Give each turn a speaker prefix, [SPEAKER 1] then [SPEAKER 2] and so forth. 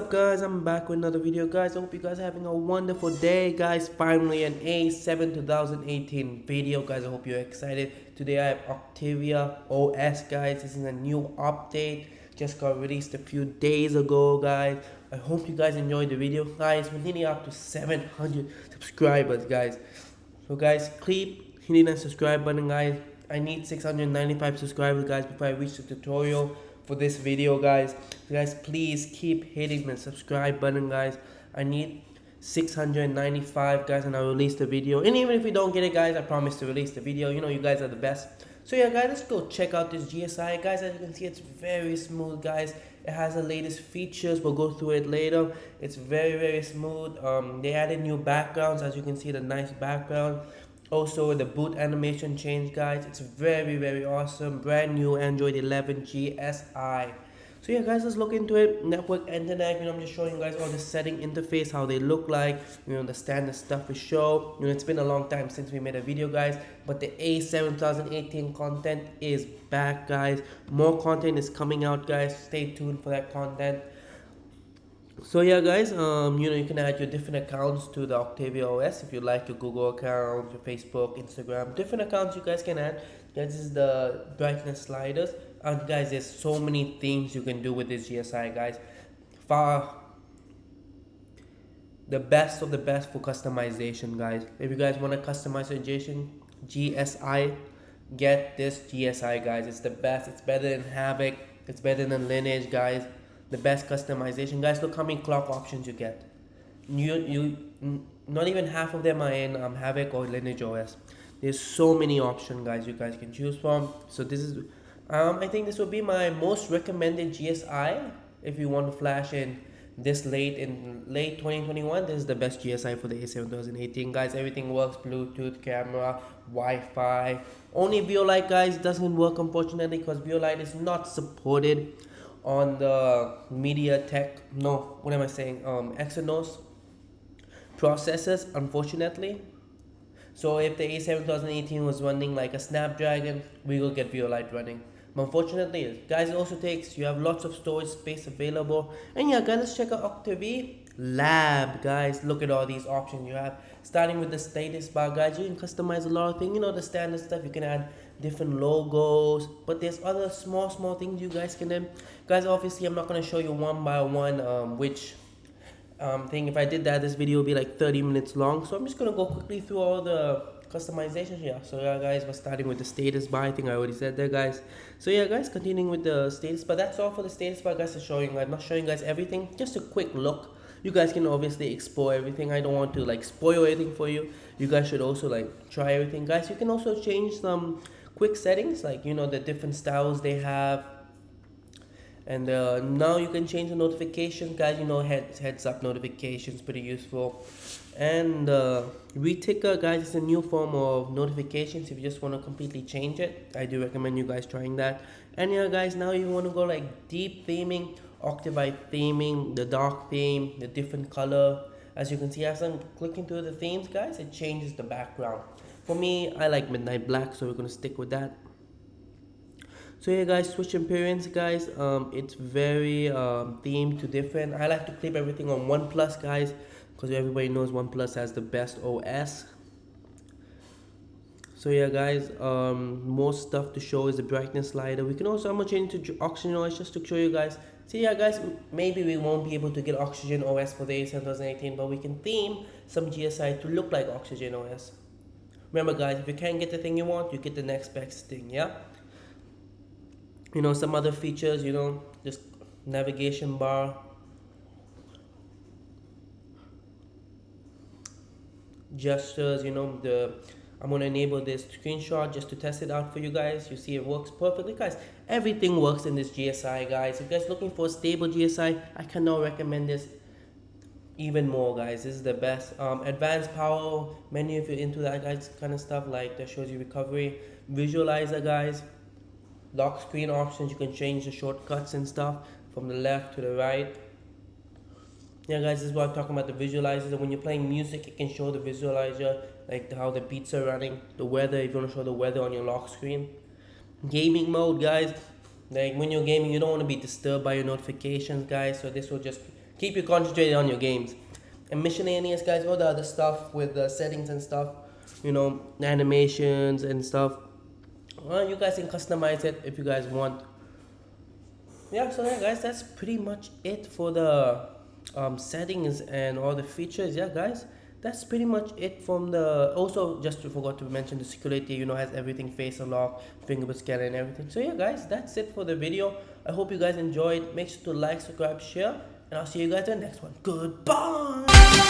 [SPEAKER 1] up guys, I'm back with another video guys. I hope you guys are having a wonderful day guys. Finally an A7 2018 video guys. I hope you're excited. Today I have Octavia OS guys. This is a new update, just got released a few days ago guys. I hope you guys enjoyed the video guys. We're nearly up to 700 subscribers guys. So guys, keep hitting that subscribe button guys. I need 695 subscribers guys before I reach the tutorial for this video guys. So guys, please keep hitting the subscribe button guys. I need 695 guys and I'll release the video. And even if we don't get it guys, I promise to release the video. You know, you guys are the best. So yeah guys, let's go check out this GSI guys. As you can see, it's very smooth guys. It has the latest features. We'll go through it later. It's very smooth. They added new backgrounds. As you can see, the nice background. Also the boot animation change guys. It's very awesome. Brand new Android 11 GSI. So yeah guys, let's look into it. Network, internet, I'm just showing you guys all the setting interface, how they look like, the standard stuff we show. It's been a long time since we made a video guys, but the A7 2018 content is back guys. More content is coming out guys. Stay tuned for that content. So yeah guys, you can add your different accounts to the Octavia OS if you like, your Google account, your Facebook, Instagram, different accounts you guys can add. This is the brightness sliders, and guys, there's so many things you can do with this GSI guys. Far the best of the best for customization guys. If you guys want a customization GSI, get this GSI guys. It's the best. It's better than Havoc. It's better than Lineage guys. The best customization guys. Look how many clock options you get. Not even half of them are in Havoc or Lineage OS. There's so many options guys you guys can choose from. So this is I think this will be my most recommended GSI if you want to flash in this late 2021. This is the best GSI for the A7 2018 guys. Everything works: Bluetooth, camera, Wi-Fi. Only Violite guys doesn't work unfortunately, because Violite is not supported on the Exynos processors unfortunately. So if the A7 2018 was running like a Snapdragon, we will get Violite running. But unfortunately, guys, it also takes, you have lots of storage space available. And yeah guys, let's check out Octavi Lab guys. Look at all these options you have. Starting with the status bar guys, you can customize a lot of things. The standard stuff. You can add different logos, but there's other small things you guys can do. Guys, obviously I'm not going to show you one by one which thing. If I did that, this video would be like 30 minutes long, so I'm just going to go quickly through all the customizations here. So yeah guys, we're starting with the status bar. I think I already said that guys. So yeah guys, continuing with the status bar. That's all for the status bar guys. I'm not showing you guys everything, just a quick look. You guys can obviously explore everything. I don't want to like spoil everything for you. You guys should also like try everything guys. You can also change some quick settings, like the different styles they have. And now you can change the notifications guys. Heads up notifications, pretty useful. And reticker guys is a new form of notifications. If you just want to completely change it, I do recommend you guys trying that. And yeah guys, now you want to go like deep theming, Octavi theming, the dark theme, the different color. As you can see, as I'm clicking through the themes guys, it changes the background. For me, I like midnight black, so we're gonna stick with that. So yeah guys, switch appearance guys. It's very themed to different. I like to clip everything on OnePlus guys, because everybody knows OnePlus has the best OS. So yeah guys, more stuff to show is the brightness slider. We can also, I'm gonna change to Oxygen OS just to show you guys. So yeah guys, maybe we won't be able to get Oxygen OS for the A7 2018, but we can theme some GSI to look like Oxygen OS. Remember guys, if you can't get the thing you want, you get the next best thing, yeah? Some other features, just navigation bar, gestures, I'm going to enable this screenshot just to test it out for you guys. You see it works perfectly guys. Everything works in this GSI guys. If you guys looking for a stable GSI, I cannot recommend this even more guys. This is the best. Advanced power menu, if you're into that guys kind of stuff, like that shows you recovery. Visualizer guys, lock screen options. You can change the shortcuts and stuff from the left to the right. Yeah guys, this is what I'm talking about, the visualizers. And when you're playing music, it can show the visualizer, like how the beats are running. The weather, if you want to show the weather on your lock screen. Gaming mode guys, like when you're gaming, you don't want to be disturbed by your notifications guys, so this will just keep you concentrated on your games. And miscellaneous, guys, all the other stuff with the settings and stuff, animations and stuff. Well, you guys can customize it if you guys want. Yeah, so yeah, guys, that's pretty much it for the settings and all the features. Yeah, guys, that's pretty much it from the. Also, just forgot to mention the security. Has everything face unlock, fingerprint scanner, and everything. So yeah, guys, that's it for the video. I hope you guys enjoyed. Make sure to like, subscribe, share, and I'll see you guys in the next one. Goodbye.